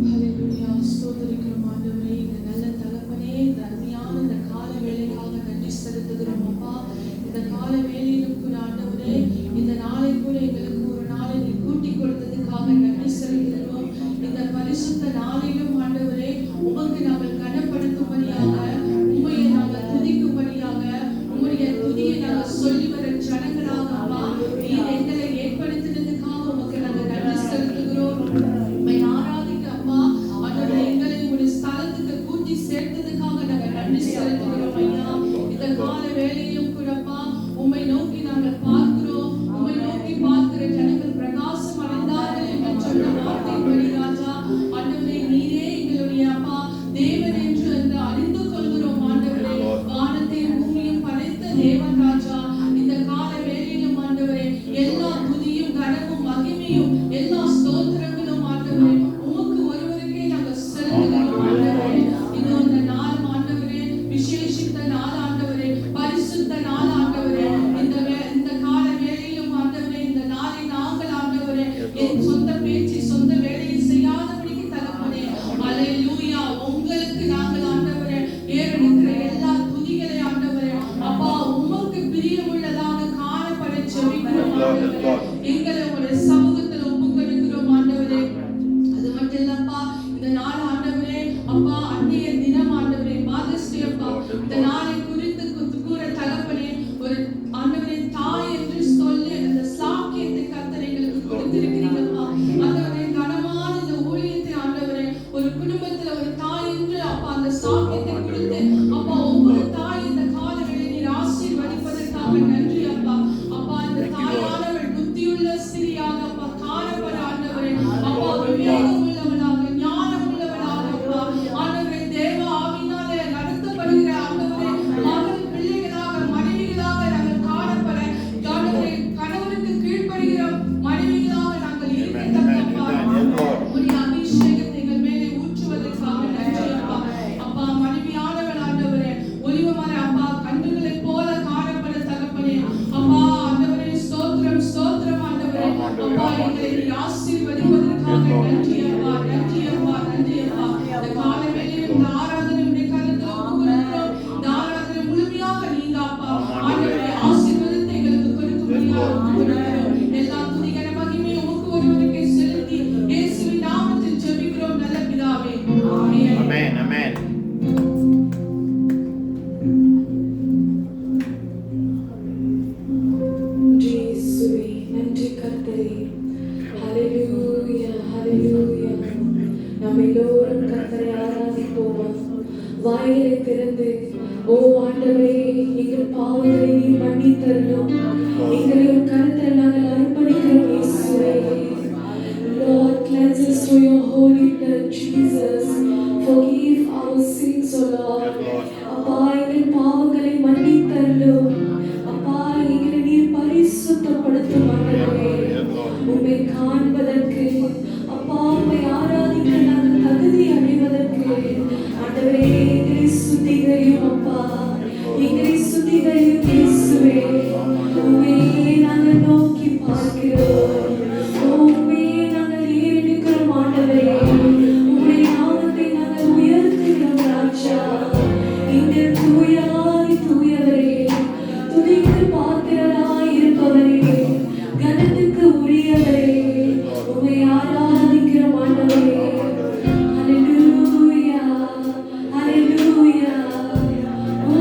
ஹல்லேலூயா. ஸ்தோத்திரிக்கிறோம் ஆண்டவரே. இந்த நல்ல தகப்பனே, இந்த அருமையான இந்த கால வேளைக்காக நன்றி செலுத்துகிறோம் அப்பா. இந்த கால வேளையிலும் கூட ஆண்டவரே, இந்த நாளை கூட எங்களுக்கு ஒரு நாளை நீ கூட்டிக் கொடுத்ததுக்காக நன்றி செலுத்துகிறோம். இந்த பரிசுத்த நாளிலும் ஆண்டவரே, உமக்கு நாங்கள் கனப்படுத்தும்படியாக, உம்மையை நாங்கள் துதிக்கும்படியாக, உம்முடைய துதியை நாங்கள் சொல்லி வர ஜனங்களாக அப்பா நீர் எங்களை ஏற்படுத்தினதுக்காக உமக்கு நாங்கள் நன்றி செலுத்துகிறோம். உம்மை ஆராதிக்க அப்பா ஆண்டவரே, எங்களை உம்முடைய ஸ்தலத்துக்கு கூட்டி சேர்த்ததுக்காக நாங்கள் நன்றி செலுத்துகிறோம் ஐயா. இந்த கால வேளையிலும் கூட அப்பா உம்மை நோக்கி நாங்கள் பார்க்கிறோம். உம்மை நோக்கி பார்க்கிற ஜனங்கள் பிரகாசம் அடைந்தார்கள் என்று சொன்ன வார்த்தைப்படி ராஜா ஆண்டவரே, நீரே எங்களுடைய அப்பா தேவன் என்று அந்த அறிந்து கொள்கிறோம் ஆண்டவரே. வானத்தை பூமியும் படைத்த தேவன் ராஜா, இந்த கால வேளையிலும் ஆண்டவரே எல்லா துதியும் கனமும் மகிமையும் எல்லா ஸ்தோத்திரங்களும் ஆண்டவரே உமக்கு ஒருவருக்கே நாங்கள் செலுத்துகிறோம் ஆண்டவரே. இது அந்த நாள் ஆண்டவரே, விசேஷித்த நாள் ஆண்டவரே, பரிசுத்த நாள் ஆண்டவரே. இந்த கால வேளையிலும் ஆண்டவரே, இந்த நாளை நாங்கள் ஆண்டவரே என் சொந்த பேச்சு சொந்த வேலையை செய்யாதபடிக்கு தகப்பனே அல்லேலூயா. உங்களுக்கு நாங்கள் ஆண்டவரே ஏறெடுக்கிற எல்லா துதிகளை ஆண்டவரே அப்பா உமக்கு பிரியமுள்ளதாக காணப்பட ஜெபிக்கிறோம் ஆண்டவரே. எங்களை உங்களுடைய சமூகத்தில் ஒப்புக் கொடுக்கிறோம் ஆண்டவரே. அது மட்டும் இல்லப்பா, இந்த நாள் ஆண்டவரே அப்பா அன்னைய தினம் ஆண்டவரே, ஃபாதர்ஸ் டே அப்பா, இந்த நாளை குறித்து கூற தகப்பனே ஒரு ஆண்டவரே தாய் என்று சொல்லி அந்த சாக்கியத்தை கர்த்தர் எங்களுக்கு கொடுத்திருக்கிறீங்கப்பா. ஆண்டவரே கனமான இந்த ஊழியத்தை ஆண்டவரே ஒரு குடும்பத்துல ஒரு தாய் என்று அப்பா அந்த சாக்கியத்தை கொடுத்து அப்பா ஒவ்வொரு தாய் இந்த கால வேளை நீர் ஆசீர்வதிப்பதற்காக நன்றி அப்பா. அப்பா இந்த தாயானவள் புத்தியுள்ள ஸ்திரியாக அப்பா காணப்பட ஆண்டவரே அப்பா விவேகம் உள்ளவளாக ஞானம் உள்ளவளாக அப்பா ஆண்டவரே தேவ ஆவியினாலே நடத்தப்படுகிற ஆண்டவரே மகள் பிள்ளைகளாக மனைவிகளாக நாங்கள் காணப்பட ஆண்டவரே கணவனுக்கு கீழ்ப்படுகிற மனைவிகளாக நாங்கள் இருக்கத்தக்கப்பா உம்முடைய அபிஷேகத்தை எங்கள் மேலே ஊற்றுவதற்காக நன்றி அப்பா. அப்பா மனைவியானவள் ஆண்டவரே ஒலிவ மர அப்பா கன்றுகளைப் போல காணப்பட தகப்பனே அப்பா ஆண்டவரே ஸ்தோத்திரம் ஸ்தோத்திரம் ஆண்டவரே. அப்பா எங்களை நீர் ஆசீர்வதிப்பதற்காக நன்றி அப்பா நன்றி அப்பா நன்றி அப்பா. இந்த கால வேளையில் இந்த ஆராதனையுடைய கருத்தில் ஒப்புக்கொடுக்கிறோம். இந்த ஆராதனை முழுமையாக நீங்க அப்பா ஆண்டவரே ஆசீர்வாதத்தை எங்களுக்கு கொடுக்கும்படியாக ஒப்புக்கொடுக்கிறோம். எல்லா துதிகன மகிமை உமக்கு ஒருவருக்கே செலுத்தி இயேசுவின் நாமத்தில் ஜெபிக்கிறோம் நல்ல பிதாவே. ஆமென். ஆமென் ஆமென். இயேசுவே நன்றி கர்த்தரே. ஹல்லேலூயா ஹல்லேலூயா. நாம் எல்லோரும் கர்த்தரை ஆராதிப்போம். வாயிலை திறந்து ஓ ஆண்டவரே எங்கள் பாவங்களை நீர் மன்னித்தருளும். எங்களை உன் கரத்தில் நாங்கள் அர்ப்பணிக்கிறோம் இயேசுவே. Lord, cleanse us through your holy blood, Jesus. Forgive our sins, O Lord. அப்பா எங்கள் பாவங்களை மன்னித்தருளும். அப்பா எங்களை நீர் பரிசுத்தப்படுத்தும் ஆண்டவரே. உம்மை காண்பதற்கு அப்பா உம்மை ஆராதிக்க நாங்கள் தகுதி அடைவதற்கு ஆண்டவரே எங்களை சுத்திகரியும் அப்பா எங்களை சுத்திகரியும் இயேசுவே. உம்மை நாங்கள் நோக்கி பார்க்கிறோம். உம்மை நாங்கள் ஏறெடுக்கிறோம் ஆண்டவரே. உம்முடைய நாமத்தை நாங்கள் உயர்த்துகிறோம் ராஜா. எங்கள் தூயாய் தூயவரே, துதிக்கு பாத்திரராய் இருப்பவரே, கனத்துக்கு உரியவரே, உம்மை ஆராதிக்கிறோம் ஆண்டவரே. ஹல்லேலூயா ஹல்லேலூயா. ஓ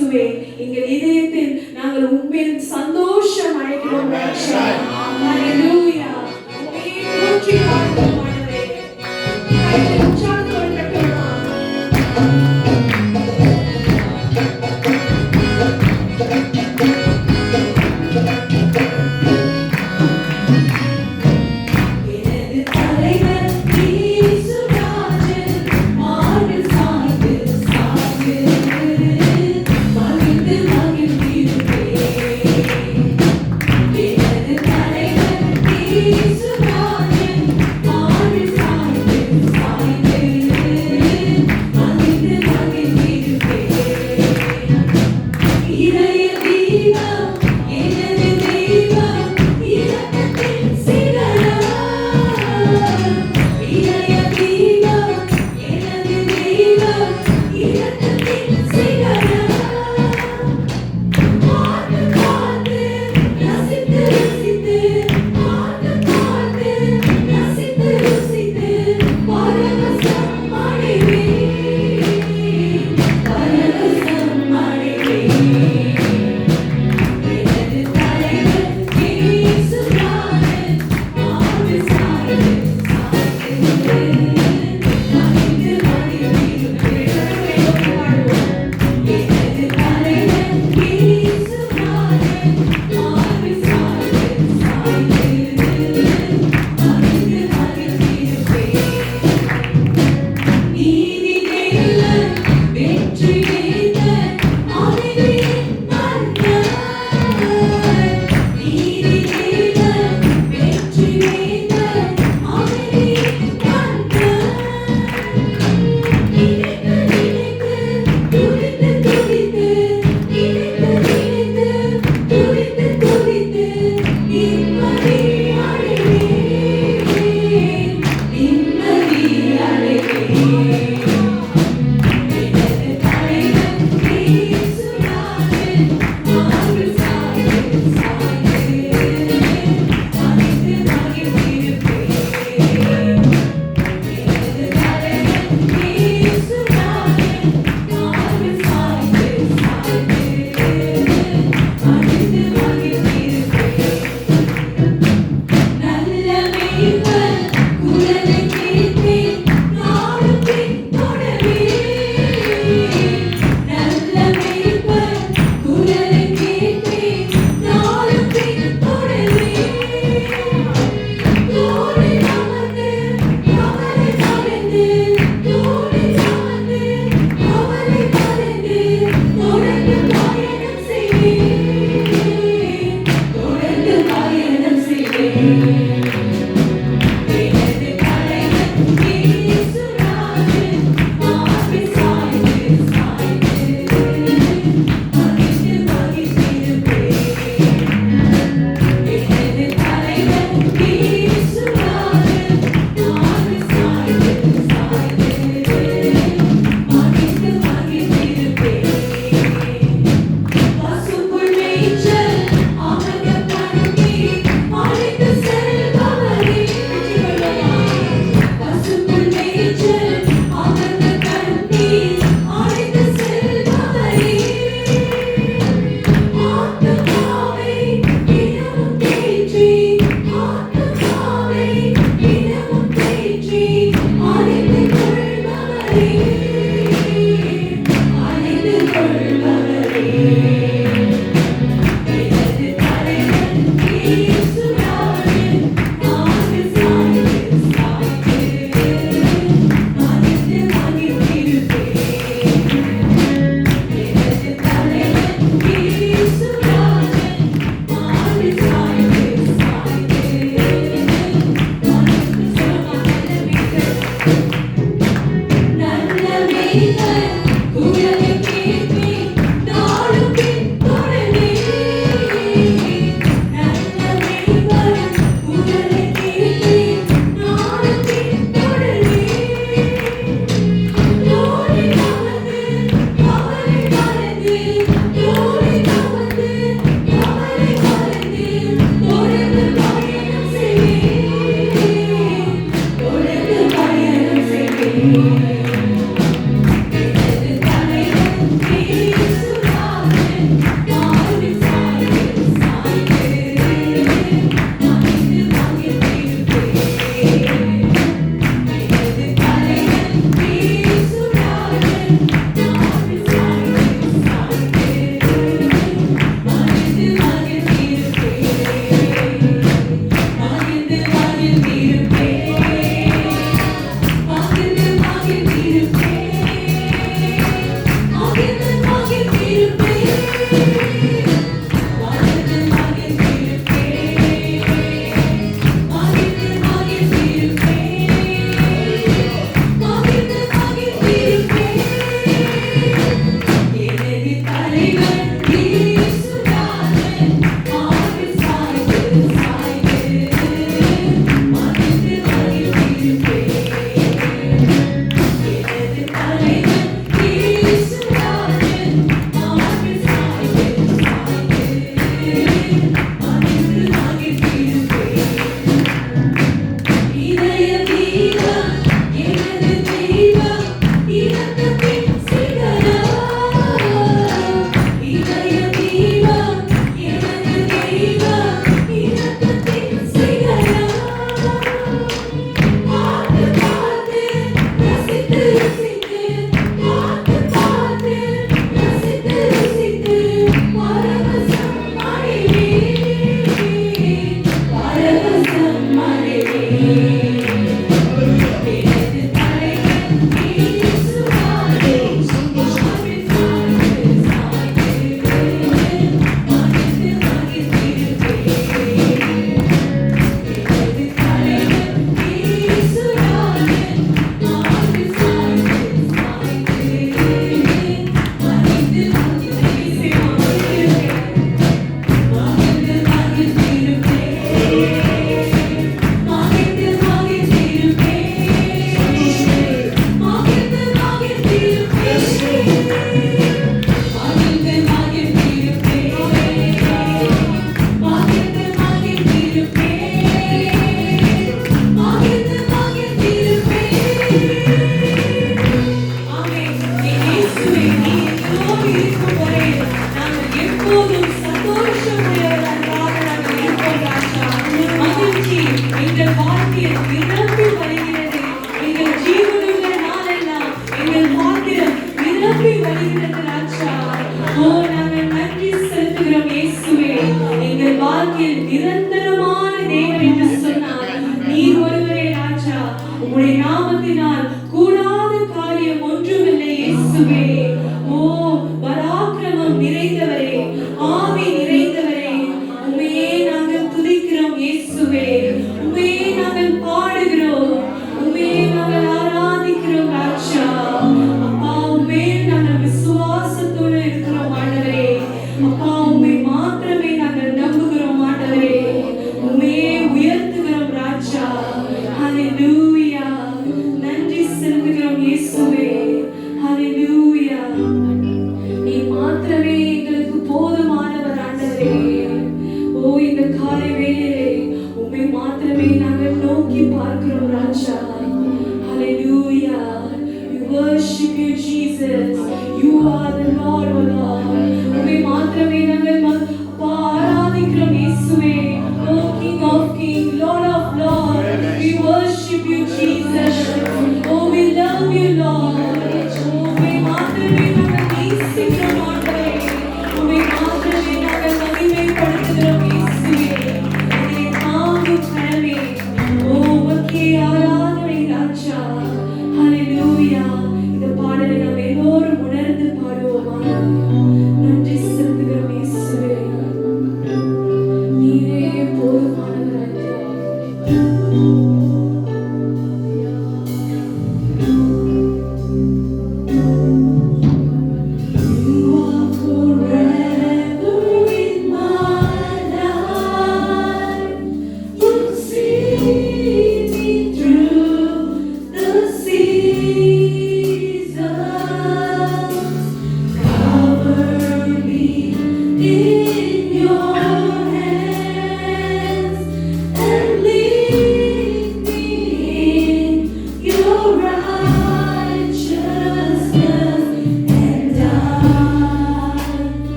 இயேசுவே எங்கள் இதயத்தில் நாங்கள் உண்மையில் சந்தோஷம் அடைகிறோம் ராஜா. ஹalleluya. உம்மை போற்றி பாடுவோம் ஆண்டவரே. கைகளை உற்சாகத்தோடு தட்டுவோமா? எனது தலைவர் இயேசுராஜன் மார்பில் சாய்ந்து சாய்ந்து மகிழ்ந்து மகிழ்ந்திருப்பேன். எனது தலைவர்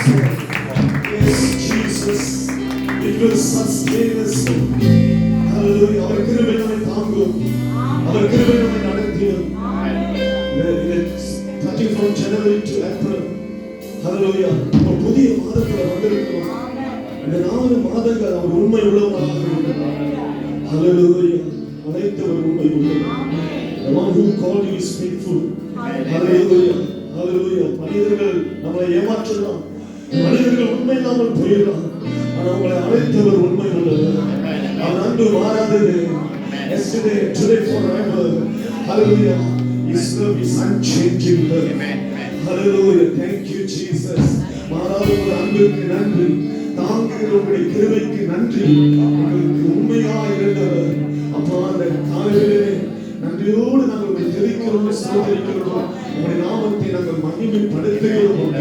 Yes, Jesus. It will sustain us. Hallelujah. அவர் கிருபை நம்மை தாங்கும். அவர் கிருபை நம்மை நடத்திடும். Starting from January to April. Hallelujah. ஒரு புதிய மாதத்துல வந்திருக்கிறோம். இந்த 4 மாதங்கள் அவர் உண்மை உள்ளவராக இருக்கிறார். Hallelujah. அழைத்தவர் உண்மை உள்ளவர். The one who called you is faithful. Hallelujah. Hallelujah. மனிதர்கள் நம்மளை ஏமாற்றலாம். மனிதர்கள் உண்மை இல்லாமல் போயிடலாம். ஆனால் உங்களை அழைத்தவர் உண்மை உள்ளவர். அவர் அன்பு மாறாதது. Yesterday, today, forever. Hallelujah. His love is unchanging love. Hallelujah. Thank you, Jesus. மாறாத ஒரு அன்புக்கு நன்றி. தாங்குகிற உங்களுடைய கிருபைக்கு நன்றி. உங்களுக்கு உண்மையாக இருந்தவர். அப்பா அந்த காலையிலே நன்றியோடு நாங்கள் உங்களை தெரிவிக்கிறோம், சோதரிக்கிறோம். உங்களுடைய நாமத்தை நாங்கள் மகிமைப்படுத்துகிறோம்.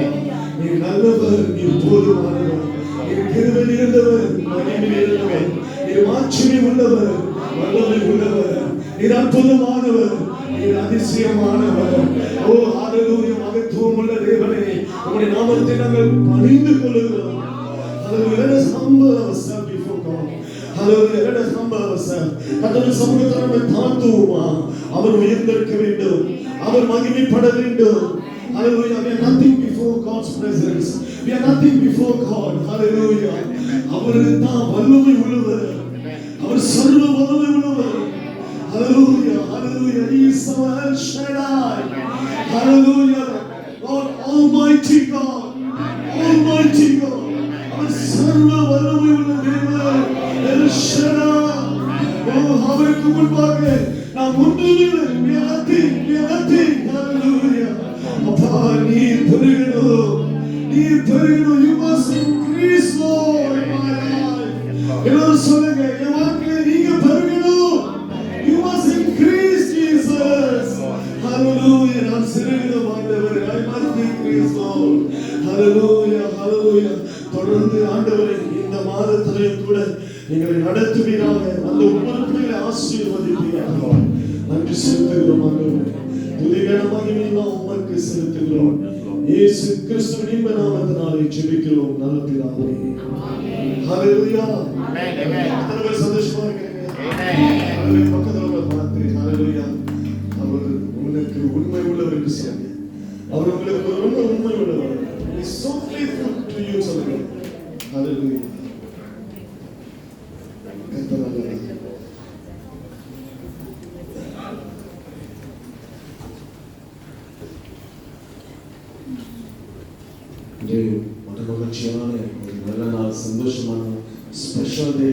நீ நல்லவர், நீ போதுமானவர், நீ கிருபை நிறைந்தவர், மகிமை நிறைந்தவர், நீ மாட்சிமை உள்ளவர், வல்லமை உள்ளவர், நீ அற்புதமானவர், நீ அதிசயமானவர். ஓ ஹalleluya. மகத்துவம் உள்ள தேவனே, உங்களுடைய நாமத்தை நாங்கள் பணிந்து கொள்கிறோம். Hallelujah. Let us humble ourselves before God. Hallelujah. Let us humble ourselves. கர்த்தருடைய சமூகத்தில் நம்மை தாழ்த்துவோமா? அவர் உயர்ந்திருக்க வேண்டும், அவர் மகிமைப்பட வேண்டும். Hallelujah. We are nothing before God's presence. We are nothing before God. Hallelujah. அவர் தான் வல்லமை உள்ளவர், அவர் சர்வ வல்லமை உள்ளவர். Hallelujah. Hallelujah. He is our El Shaddai. Hallelujah. God, Almighty God, Almighty God. அவர் சர்வ வல்லமை உள்ள தேவன். El Shaddai. அவருக்கு முன்பாக நாம் ஒன்றுமில்லை. We are nothing. We are nothing. Hallelujah. அப்பா நீர் பெருகணும், நீர் பெருகணும். You must increase, Lord, in my life. எல்லாரும் சொல்லுங்க, என் வாழ்க்கையில நீங்க பெருகணும். You must increase, Jesus. Hallelujah. நான் சிறுகிடும் ஆண்டவரே. I must increase, Lord. Hallelujah. Hallelujah. தொடர்ந்து ஆண்டவரே இந்த மாதத்திலே கூட எங்களை நடத்துவீராக. அந்த ஒவ்வொரு பிள்ளைகளை ஆசீர்வதிப்பீராக. நன்றி செலுத்துகிறோம் ஆண்டவரே. துதிகன மகிமையெல்லாம் உமக்கு செலுத்துகிறோம். இயேசு கிறிஸ்துவின் இன்ப நாமத்தினாலே ஜெபிக்கிறோம் நல்ல பிதாவே. ஹalleluya. ஆமென். ஆமென். எத்தனை சந்தோஷமா இருக்கீங்க? ஆமென். பக்கத்துல உள்ள பார்த்து ஹalleluya. அவர் உங்களுக்கு உண்மை உள்ளவர் என்று சொல்லுங்க. அவர் உங்களுக்கு ரொம்ப உண்மை உள்ளவர். He is so faithful to you சொல்லுங்க. ஹalleluya. மகிழ்ச்சியான ஒரு நல்ல நாள், சந்தோஷமான ஸ்பெஷல் டே.